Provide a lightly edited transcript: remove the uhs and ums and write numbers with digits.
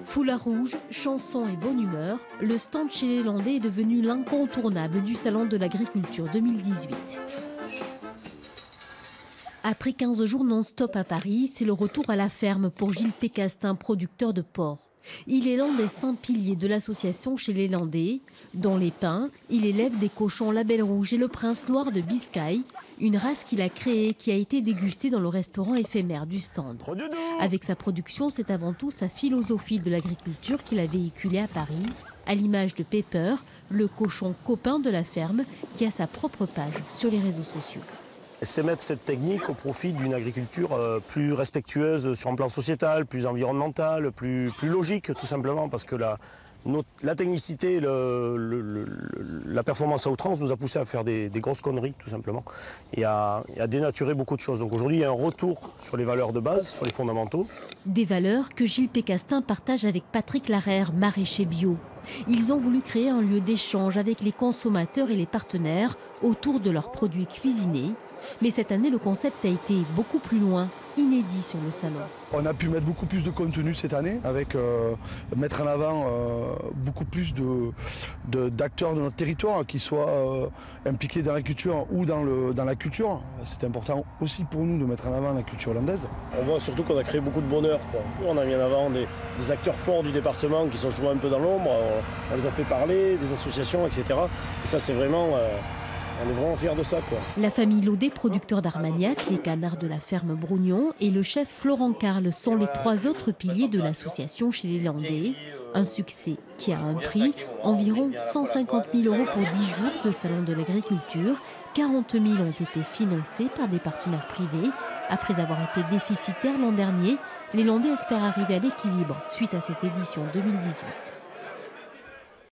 Foulard rouge, chansons et bonne humeur, le stand chez les Landais est devenu l'incontournable du Salon de l'Agriculture 2018. Après 15 jours non-stop à Paris, c'est le retour à la ferme pour Gilles Pécastin, producteur de porc. Il est l'un des 5 piliers de l'association chez les Landais. Dans les pins, il élève des cochons Label Rouge et le Prince Noir de Biscaye, une race qu'il a créée et qui a été dégustée dans le restaurant éphémère du stand. Avec sa production, c'est avant tout sa philosophie de l'agriculture qu'il a véhiculée à Paris, à l'image de Pepper, le cochon copain de la ferme, qui a sa propre page sur les réseaux sociaux. C'est mettre cette technique au profit d'une agriculture plus respectueuse sur un plan sociétal, plus environnemental, plus logique tout simplement, parce que la technicité, la performance à outrance nous a poussé à faire des grosses conneries tout simplement et à dénaturer beaucoup de choses. Donc aujourd'hui il y a un retour sur les valeurs de base, sur les fondamentaux. Des valeurs que Gilles Pécastin partage avec Patrick Larère, maraîcher bio. Ils ont voulu créer un lieu d'échange avec les consommateurs et les partenaires autour de leurs produits cuisinés. Mais cette année, le concept a été beaucoup plus loin, inédit sur le salon. On a pu mettre beaucoup plus de contenu cette année, avec mettre en avant beaucoup plus d'acteurs de notre territoire qui soient impliqués dans la culture ou dans la culture. C'est important aussi pour nous de mettre en avant la culture landaise. On voit surtout qu'on a créé beaucoup de bonheur, quoi. On a mis en avant des acteurs forts du département qui sont souvent un peu dans l'ombre. On les a fait parler, des associations, etc. Et ça, c'est vraiment... on est vraiment fiers de ça, quoi. La famille Laudet, producteur d'Armagnac, les canards de la ferme Brougnon et le chef Florent Carle sont les 3 autres piliers de l'association chez les Landais. Un succès qui a un prix, environ 150 000 € pour 10 jours de salon de l'agriculture. 40 000 ont été financés par des partenaires privés. Après avoir été déficitaires l'an dernier, les Landais espèrent arriver à l'équilibre suite à cette édition 2018.